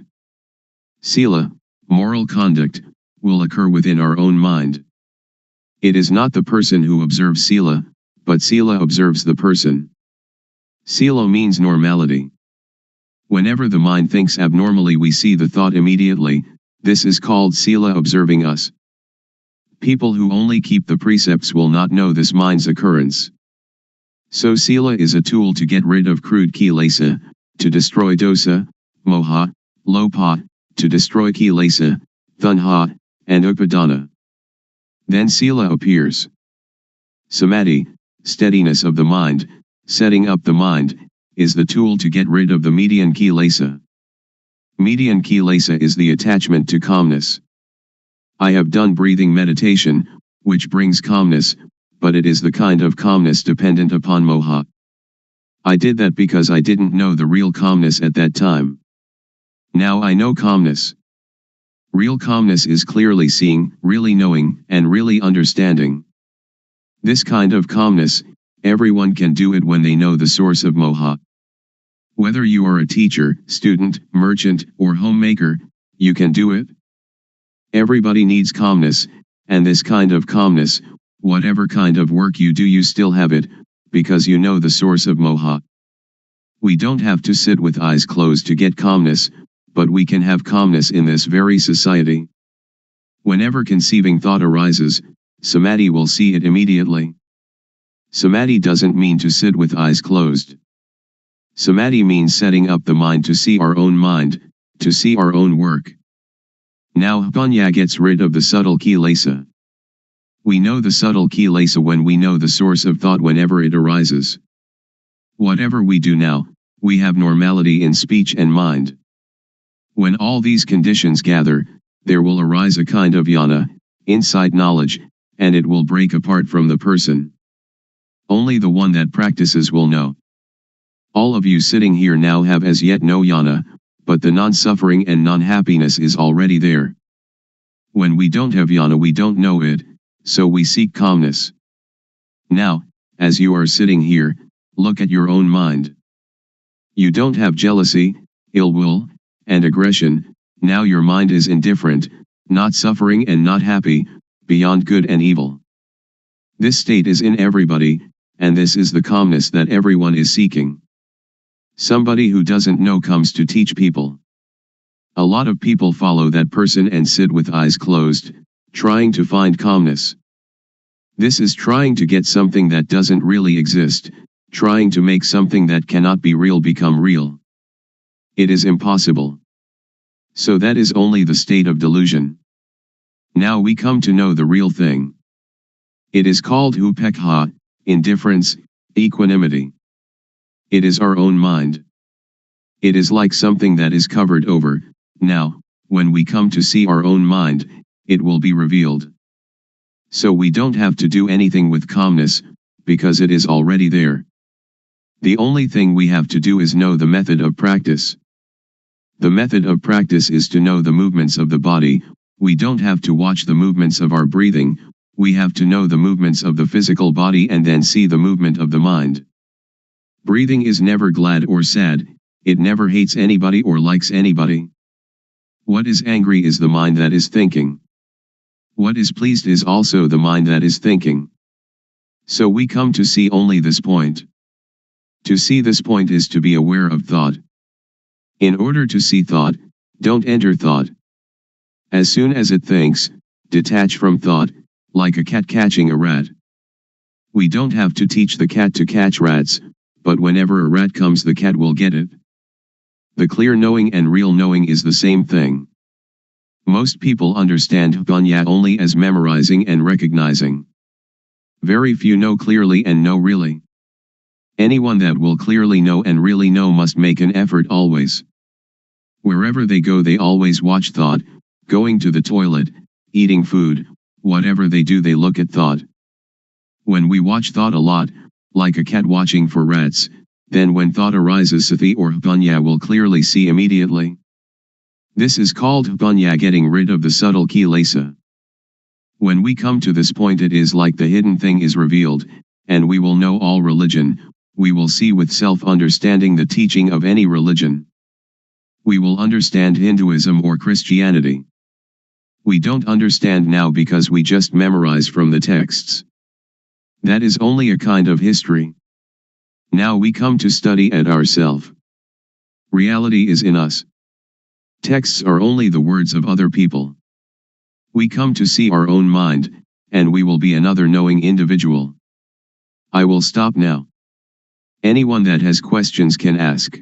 Sila, moral conduct, will occur within our own mind. It is not the person who observes sila, but sila observes the person. Sila means normality. Whenever the mind thinks abnormally we see the thought immediately, this is called sila observing us. People who only keep the precepts will not know this mind's occurrence. So sila is a tool to get rid of crude kilesa, to destroy dosa, moha, lopa, to destroy kilesa, tanha, and upadana. Then sila appears. Samadhi, steadiness of the mind, setting up the mind, is the tool to get rid of the median kilesa. Median kilesa is the attachment to calmness. I have done breathing meditation, which brings calmness, but it is the kind of calmness dependent upon moha. I did that because I didn't know the real calmness at that time. Now I know calmness. Real calmness is clearly seeing, really knowing, and really understanding. This kind of calmness, everyone can do it when they know the source of moha. Whether you are a teacher, student, merchant, or homemaker, you can do it. Everybody needs calmness, and this kind of calmness, whatever kind of work you do, you still have it, because you know the source of moha. We don't have to sit with eyes closed to get calmness, but we can have calmness in this very society. Whenever conceiving thought arises, samadhi will see it immediately. Samadhi doesn't mean to sit with eyes closed. Samadhi means setting up the mind to see our own mind, to see our own work. Now panya gets rid of the subtle kilesa. We know the subtle kilesa when we know the source of thought whenever it arises. Whatever we do now, we have normality in speech and mind. When all these conditions gather, there will arise a kind of jnana, insight knowledge, and it will break apart from the person. Only the one that practices will know. All of you sitting here now have as yet no jnana, but the non-suffering and non-happiness is already there. When we don't have jnana, we don't know it, so we seek calmness. Now, as you are sitting here, look at your own mind. You don't have jealousy, ill will, and aggression. Now your mind is indifferent, not suffering and not happy, beyond good and evil. This state is in everybody, and this is the calmness that everyone is seeking. Somebody who doesn't know comes to teach people. A lot of people follow that person and sit with eyes closed, trying to find calmness. This is trying to get something that doesn't really exist, trying to make something that cannot be real become real. It is impossible. So that is only the state of delusion. Now we come to know the real thing. It is called upekha, indifference, equanimity. It is our own mind. It is like something that is covered over. Now, when we come to see our own mind, it will be revealed. So we don't have to do anything with calmness, because it is already there. The only thing we have to do is know the method of practice. The method of practice is to know the movements of the body. We don't have to watch the movements of our breathing, we have to know the movements of the physical body and then see the movement of the mind. Breathing is never glad or sad, it never hates anybody or likes anybody. What is angry is the mind that is thinking. What is pleased is also the mind that is thinking. So we come to see only this point. To see this point is to be aware of thought. In order to see thought, don't enter thought. As soon as it thinks, detach from thought, like a cat catching a rat. We don't have to teach the cat to catch rats, but whenever a rat comes the cat will get it. The clear knowing and real knowing is the same thing. Most people understand panya only as memorizing and recognizing. Very few know clearly and know really. Anyone that will clearly know and really know must make an effort always. Wherever they go they always watch thought, going to the toilet, eating food, whatever they do they look at thought. When we watch thought a lot, like a cat watching for rats, then when thought arises sati or panya will clearly see immediately. This is called panya, getting rid of the subtle kilesa. When we come to this point it is like the hidden thing is revealed, and we will know all religion, we will see with self-understanding the teaching of any religion. We will understand Hinduism or Christianity. We don't understand now because we just memorize from the texts. That is only a kind of history. Now we come to study at ourself. Reality is in us. Texts are only the words of other people. We come to see our own mind, and we will be another knowing individual. I will stop now. Anyone that has questions can ask.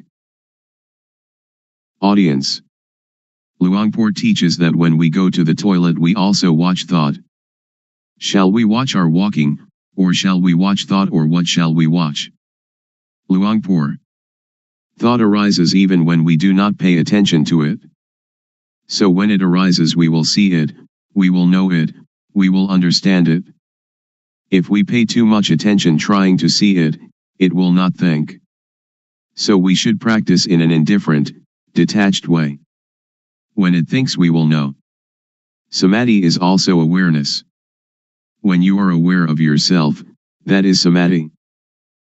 Audience. Luangpor teaches that when we go to the toilet we also watch thought. Shall we watch our walking, or shall we watch thought, or what shall we watch? Luangpor. Thought arises even when we do not pay attention to it. So when it arises we will see it, we will know it, we will understand it. If we pay too much attention trying to see it, it will not think. So we should practice in an indifferent, detached way. When it thinks we will know. Samadhi is also awareness. When you are aware of yourself, that is samadhi.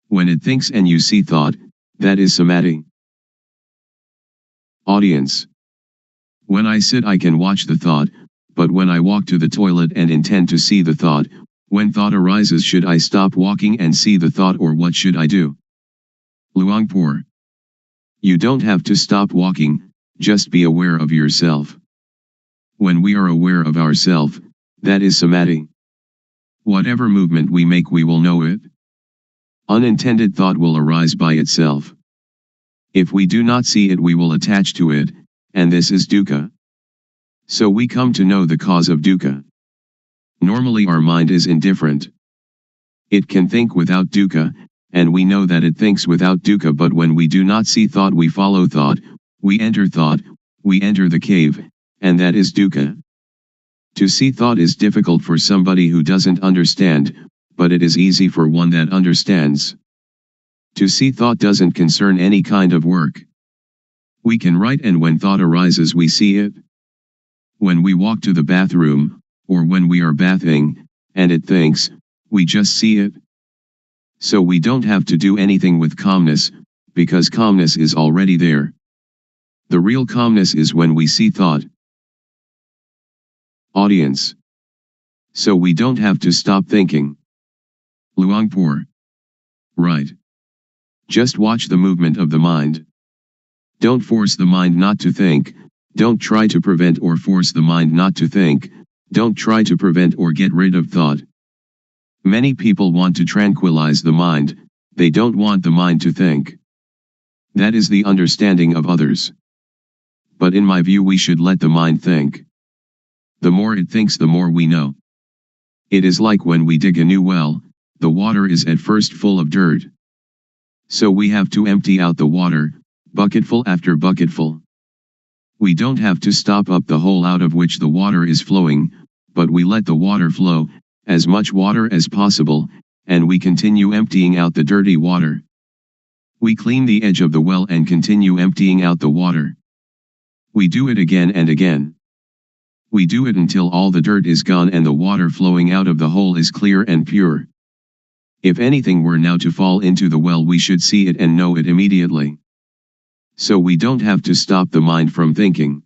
When it thinks and you see thought, that is samadhi. Audience. When I sit I can watch the thought, but when I walk to the toilet and intend to see the thought, when thought arises should I stop walking and see the thought, or what should I do? Luangpor. You don't have to stop walking, just be aware of yourself. When we are aware of ourself, that is samadhi. Whatever movement we make we will know it. Unintended thought will arise by itself. If we do not see it we will attach to it, and this is dukkha. So we come to know the cause of dukkha. Normally our mind is indifferent. It can think without dukkha, and we know that it thinks without dukkha, but when we do not see thought we follow thought, we enter the cave, and that is dukkha. To see thought is difficult for somebody who doesn't understand, but it is easy for one that understands. To see thought doesn't concern any kind of work. We can write, and when thought arises we see it. When we walk to the bathroom, or when we are bathing, and it thinks, we just see it. So we don't have to do anything with calmness, because calmness is already there. The real calmness is when we see thought. Audience. So we don't have to stop thinking. Luangpor. Right. Just watch the movement of the mind. Don't force the mind not to think, don't try to prevent or force the mind not to think, don't try to prevent or get rid of thought. Many people want to tranquilize the mind, they don't want the mind to think. That is the understanding of others. But in my view we should let the mind think. The more it thinks the more we know. It is like when we dig a new well, the water is at first full of dirt. So we have to empty out the water, bucketful after bucketful. We don't have to stop up the hole out of which the water is flowing, but we let the water flow, as much water as possible, and we continue emptying out the dirty water. We clean the edge of the well and continue emptying out the water. We do it again and again. We do it until all the dirt is gone and the water flowing out of the hole is clear and pure. If anything were now to fall into the well we should see it and know it immediately. So we don't have to stop the mind from thinking.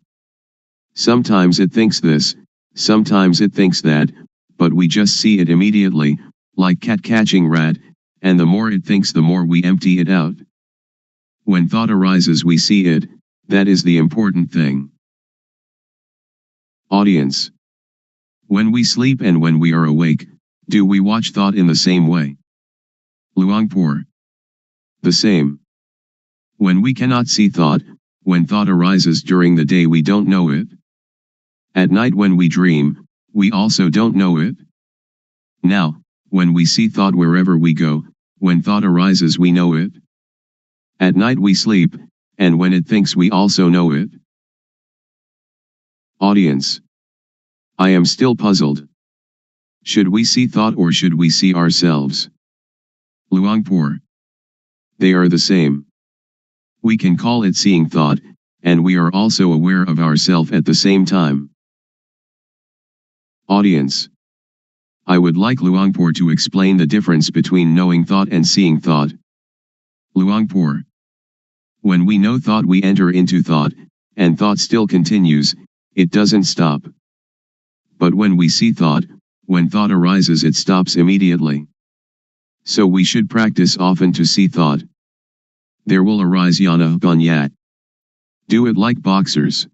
Sometimes it thinks this, sometimes it thinks that, but we just see it immediately, like cat catching rat, and the more it thinks the more we empty it out. When thought arises we see it, that is the important thing. Audience. When we sleep and when we are awake, do we watch thought in the same way? Luangpor. The same. When we cannot see thought, when thought arises during the day we don't know it. At night when we dream, we also don't know it. Now, when we see thought wherever we go, when thought arises we know it. At night we sleep, and when it thinks we also know it. Audience. I am still puzzled. Should we see thought or should we see ourselves? Luangpor. They are the same. We can call it seeing thought, and we are also aware of ourself at the same time. Audience. I would like Luangpor to explain the difference between knowing thought and seeing thought. Luangpor. When we know thought we enter into thought, and thought still continues, it doesn't stop. But when we see thought, when thought arises it stops immediately. So we should practice often to see thought. There will arise yana ganyat. Do it like boxers.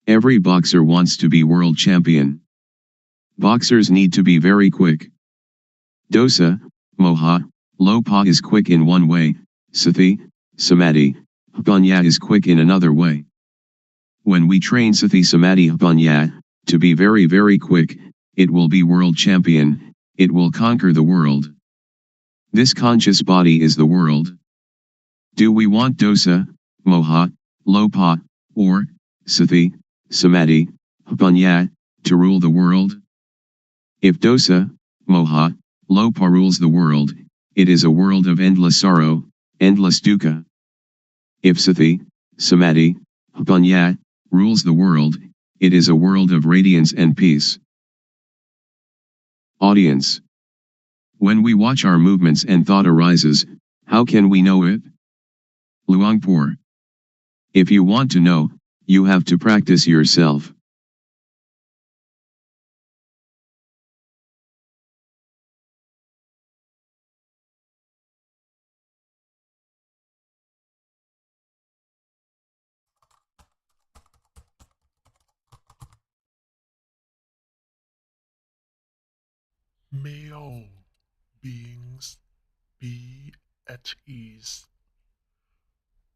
Every boxer wants to be world champion. Boxers need to be very quick. Dosa, moha, lopa is quick in one way, sati, samadhi, Panya is quick in another way. When we train Sati Samadhi Panya to be very very quick, it will be world champion, it will conquer the world. This conscious body is the world. Do we want dosa, moha, lopa, or Sati, Samadhi, Panya to rule the world? If dosa, moha, lopa rules the world, it is a world of endless sorrow, endless dukkha. If Sati, Samadhi, Panya rules the world, it is a world of radiance and peace. Audience. When we watch our movements and thought arises, how can we know it? Luangpor. If you want to know, you have to practice yourself. May all beings be at ease,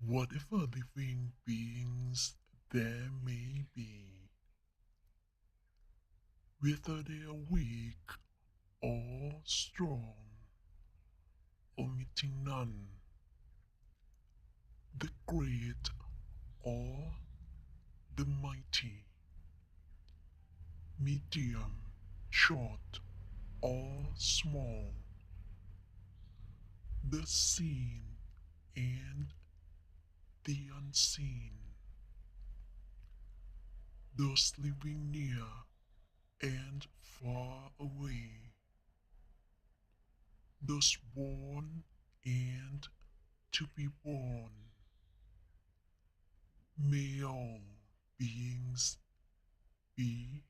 whatever living beings there may be, whether they are weak or strong, omitting none, the great or the mighty, medium, short or small, the seen and the unseen, those living near and far away, those born and to be born. May all beings be